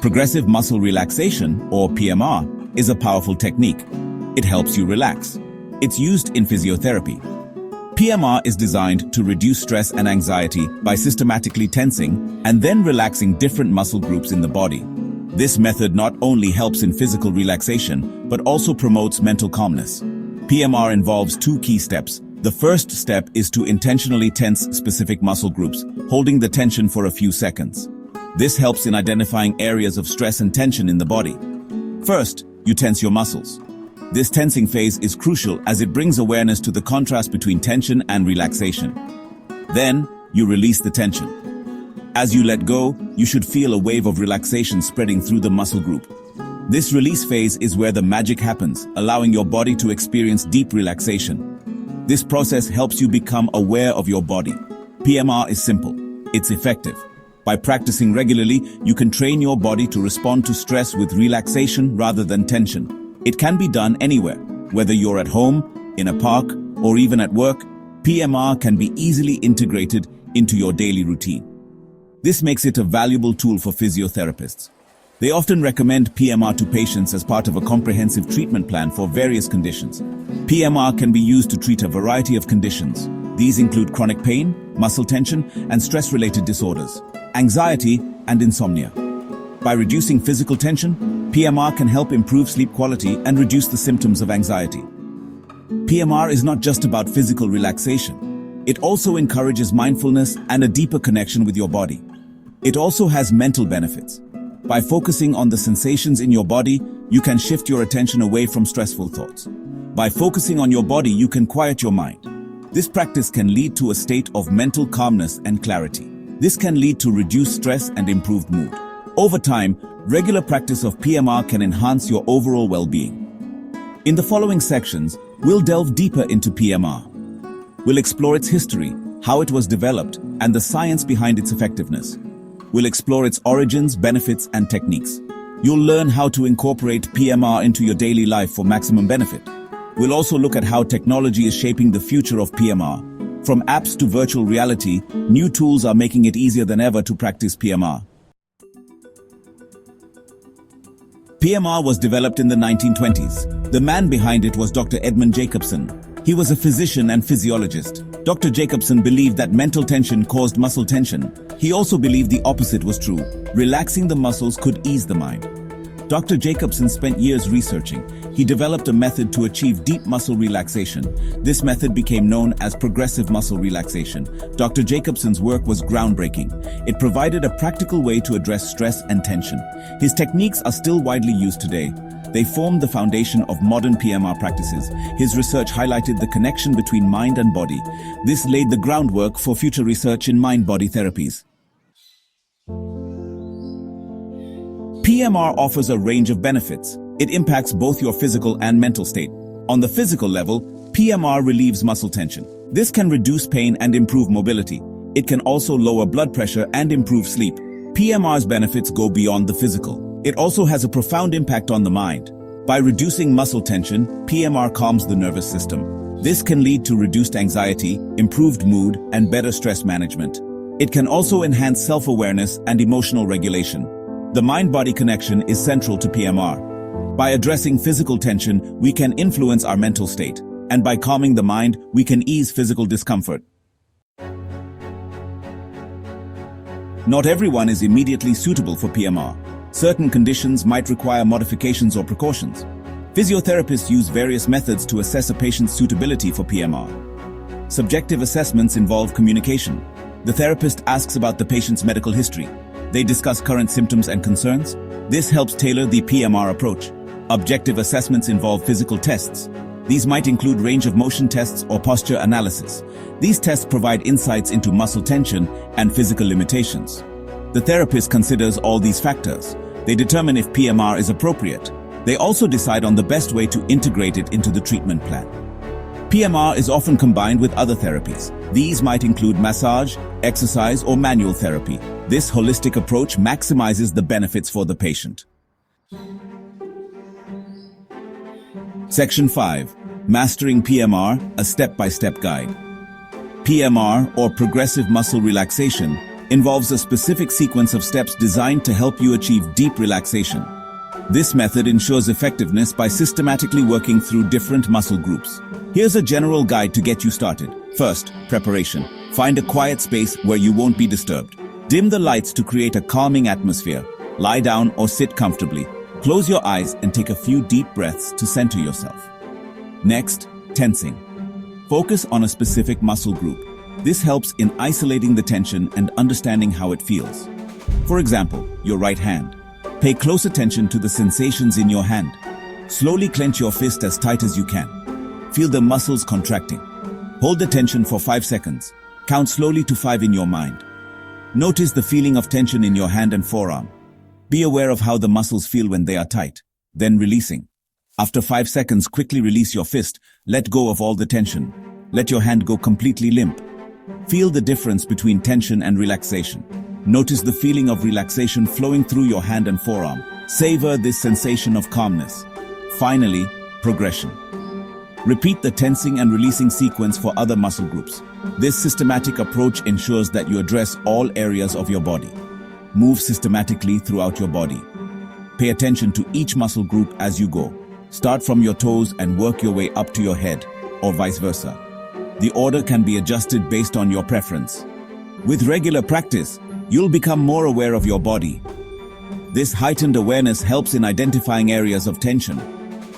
Progressive Muscle Relaxation, or PMR, is a powerful technique. It helps you relax. It's used in physiotherapy. PMR is designed to reduce stress and anxiety by systematically tensing and then relaxing different muscle groups in the body. This method not only helps in physical relaxation, but also promotes mental calmness. PMR involves two key steps. The first step is to intentionally tense specific muscle groups, holding the tension for a few seconds. This helps in identifying areas of stress and tension in the body. First, you tense your muscles. This tensing phase is crucial as it brings awareness to the contrast between tension and relaxation. Then, you release the tension. As you let go, you should feel a wave of relaxation spreading through the muscle group. This release phase is where the magic happens, allowing your body to experience deep relaxation. This process helps you become aware of your body. PMR is simple. It's effective. By practicing regularly, you can train your body to respond to stress with relaxation rather than tension. It can be done anywhere, whether you're at home, in a park, or even at work. PMR can be easily integrated into your daily routine. This makes it a valuable tool for physiotherapists. They often recommend PMR to patients as part of a comprehensive treatment plan for various conditions. PMR can be used to treat a variety of conditions. These include chronic pain, muscle tension, and stress-related disorders, anxiety, and insomnia. By reducing physical tension, PMR can help improve sleep quality and reduce the symptoms of anxiety. PMR is not just about physical relaxation. It also encourages mindfulness and a deeper connection with your body. It also has mental benefits. By focusing on the sensations in your body, you can shift your attention away from stressful thoughts. By focusing on your body, you can quiet your mind. This practice can lead to a state of mental calmness and clarity. This can lead to reduced stress and improved mood. Over time, regular practice of PMR can enhance your overall well-being. In the following sections, we'll delve deeper into PMR. We'll explore its history, how it was developed, and the science behind its effectiveness. We'll explore its origins, benefits, and techniques. You'll learn how to incorporate PMR into your daily life for maximum benefit. We'll also look at how technology is shaping the future of PMR. From apps to virtual reality, new tools are making it easier than ever to practice PMR. PMR was developed in the 1920s. The man behind it was Dr. Edmund Jacobson. He was a physician and physiologist. Dr. Jacobson believed that mental tension caused muscle tension. He also believed the opposite was true. Relaxing the muscles could ease the mind. Dr. Jacobson spent years researching. He developed a method to achieve deep muscle relaxation. This method became known as Progressive Muscle Relaxation. Dr. Jacobson's work was groundbreaking. It provided a practical way to address stress and tension. His techniques are still widely used today. They formed the foundation of modern PMR practices. His research highlighted the connection between mind and body. This laid the groundwork for future research in mind-body therapies. PMR offers a range of benefits. It impacts both your physical and mental state. On the physical level, PMR relieves muscle tension. This can reduce pain and improve mobility. It can also lower blood pressure and improve sleep. PMR's benefits go beyond the physical. It also has a profound impact on the mind. By reducing muscle tension, PMR calms the nervous system. This can lead to reduced anxiety, improved mood, and better stress management. It can also enhance self-awareness and emotional regulation. The mind-body connection is central to PMR. By addressing physical tension, we can influence our mental state. And by calming the mind, we can ease physical discomfort. Not everyone is immediately suitable for PMR. Certain conditions might require modifications or precautions. Physiotherapists use various methods to assess a patient's suitability for PMR. Subjective assessments involve communication. The therapist asks about the patient's medical history. They discuss current symptoms and concerns. This helps tailor the PMR approach. Objective assessments involve physical tests. These might include range of motion tests or posture analysis. These tests provide insights into muscle tension and physical limitations. The therapist considers all these factors. They determine if PMR is appropriate. They also decide on the best way to integrate it into the treatment plan. PMR is often combined with other therapies. These might include massage, exercise, or manual therapy. This holistic approach maximizes the benefits for the patient. Section 5. Mastering PMR, a step-by-step guide. PMR, or Progressive Muscle Relaxation, involves a specific sequence of steps designed to help you achieve deep relaxation. This method ensures effectiveness by systematically working through different muscle groups. Here's a general guide to get you started. First, preparation. Find a quiet space where you won't be disturbed. Dim the lights to create a calming atmosphere. Lie down or sit comfortably. Close your eyes and take a few deep breaths to center yourself. Next, tensing. Focus on a specific muscle group. This helps in isolating the tension and understanding how it feels. For example, your right hand. Pay close attention to the sensations in your hand. Slowly clench your fist as tight as you can. Feel the muscles contracting. Hold the tension for 5 seconds. Count slowly to 5 in your mind. Notice the feeling of tension in your hand and forearm. Be aware of how the muscles feel when they are tight. Then releasing. After 5 seconds, quickly release your fist. Let go of all the tension. Let your hand go completely limp. Feel the difference between tension and relaxation. Notice the feeling of relaxation flowing through your hand and forearm. Savor this sensation of calmness. Finally, progression. Repeat the tensing and releasing sequence for other muscle groups. This systematic approach ensures that you address all areas of your body. Move systematically throughout your body. Pay attention to each muscle group as you go. Start from your toes and work your way up to your head, or vice versa. The order can be adjusted based on your preference. With regular practice, you'll become more aware of your body. This heightened awareness helps in identifying areas of tension.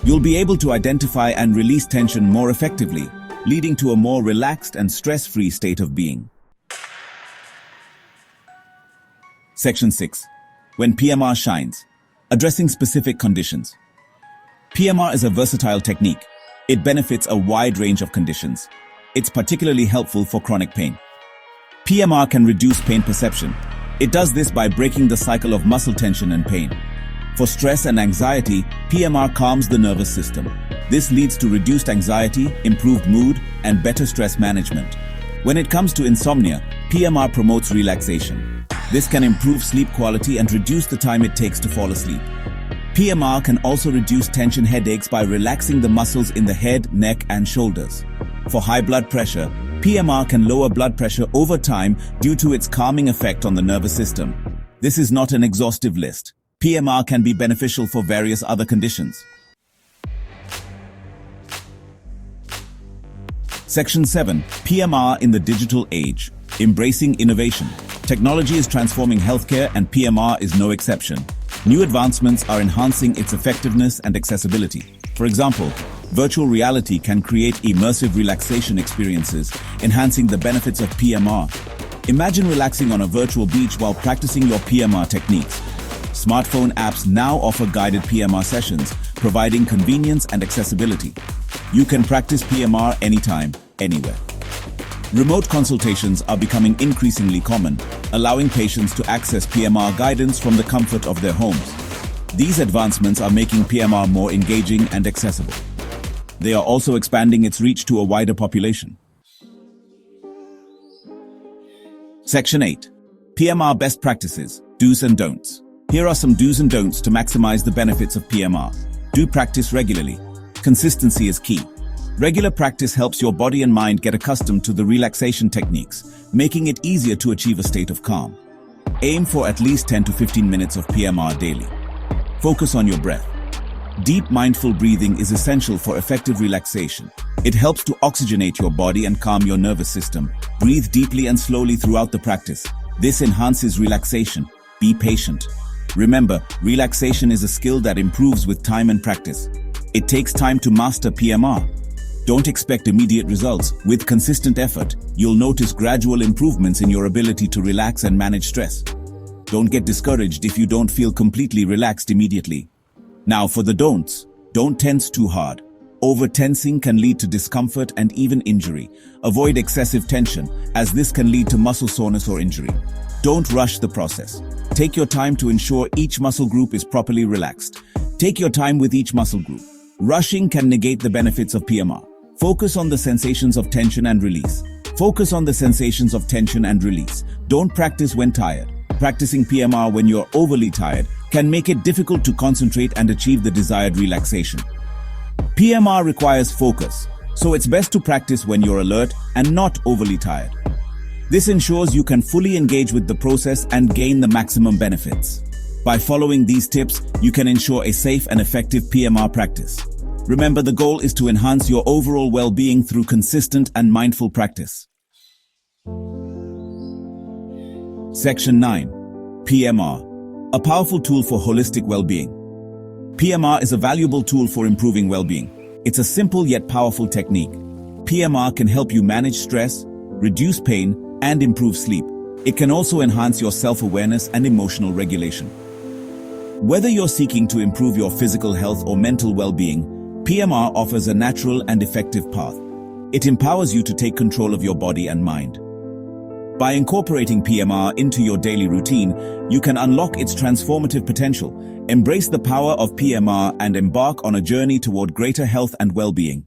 You'll be able to identify and release tension more effectively, leading to a more relaxed and stress-free state of being. Section 6. When PMR shines. Addressing specific conditions. PMR is a versatile technique. It benefits a wide range of conditions. It's particularly helpful for chronic pain. PMR can reduce pain perception. It does this by breaking the cycle of muscle tension and pain. For stress and anxiety, PMR calms the nervous system. This leads to reduced anxiety, improved mood, and better stress management. When it comes to insomnia, PMR promotes relaxation. This can improve sleep quality and reduce the time it takes to fall asleep. PMR can also reduce tension headaches by relaxing the muscles in the head, neck, and shoulders. For high blood pressure, PMR can lower blood pressure over time due to its calming effect on the nervous system. This is not an exhaustive list. PMR can be beneficial for various other conditions. Section 7. PMR in the digital age. Embracing innovation. Technology is transforming healthcare and PMR is no exception. New advancements are enhancing its effectiveness and accessibility. For example, virtual reality can create immersive relaxation experiences, enhancing the benefits of PMR. Imagine relaxing on a virtual beach while practicing your PMR techniques. Smartphone apps now offer guided PMR sessions, providing convenience and accessibility. You can practice PMR anytime, anywhere. Remote consultations are becoming increasingly common, allowing patients to access PMR guidance from the comfort of their homes. These advancements are making PMR more engaging and accessible. They are also expanding its reach to a wider population. Section 8. PMR Best Practices, Do's and Don'ts. Here are some do's and don'ts to maximize the benefits of PMR. Do practice regularly. Consistency is key. Regular practice helps your body and mind get accustomed to the relaxation techniques, making it easier to achieve a state of calm. Aim for at least 10 to 15 minutes of PMR daily. Focus on your breath. Deep mindful breathing is essential for effective relaxation. It helps to oxygenate your body and calm your nervous system. Breathe deeply and slowly throughout the practice. This enhances relaxation. Be patient. Remember, relaxation is a skill that improves with time and practice. It takes time to master PMR. Don't expect immediate results. With consistent effort, you'll notice gradual improvements in your ability to relax and manage stress. Don't get discouraged if you don't feel completely relaxed immediately. Now for the don'ts. Don't tense too hard. Over-tensing can lead to discomfort and even injury. Avoid excessive tension, as this can lead to muscle soreness or injury. Don't rush the process. Take your time to ensure each muscle group is properly relaxed. Take your time with each muscle group. Rushing can negate the benefits of PMR. Focus on the sensations of tension and release. Focus on the sensations of tension and release. Don't practice when tired. Practicing PMR when you're overly tired can make it difficult to concentrate and achieve the desired relaxation. PMR requires focus, so it's best to practice when you're alert and not overly tired. This ensures you can fully engage with the process and gain the maximum benefits. By following these tips, you can ensure a safe and effective PMR practice. Remember, the goal is to enhance your overall well-being through consistent and mindful practice. Section 9. PMR, a powerful tool for holistic well-being. PMR is a valuable tool for improving well-being. It's a simple yet powerful technique. PMR can help you manage stress, reduce pain, and improve sleep. It can also enhance your self-awareness and emotional regulation. Whether you're seeking to improve your physical health or mental well-being, PMR offers a natural and effective path. It empowers you to take control of your body and mind. By incorporating PMR into your daily routine, you can unlock its transformative potential, embrace the power of PMR, and embark on a journey toward greater health and well-being.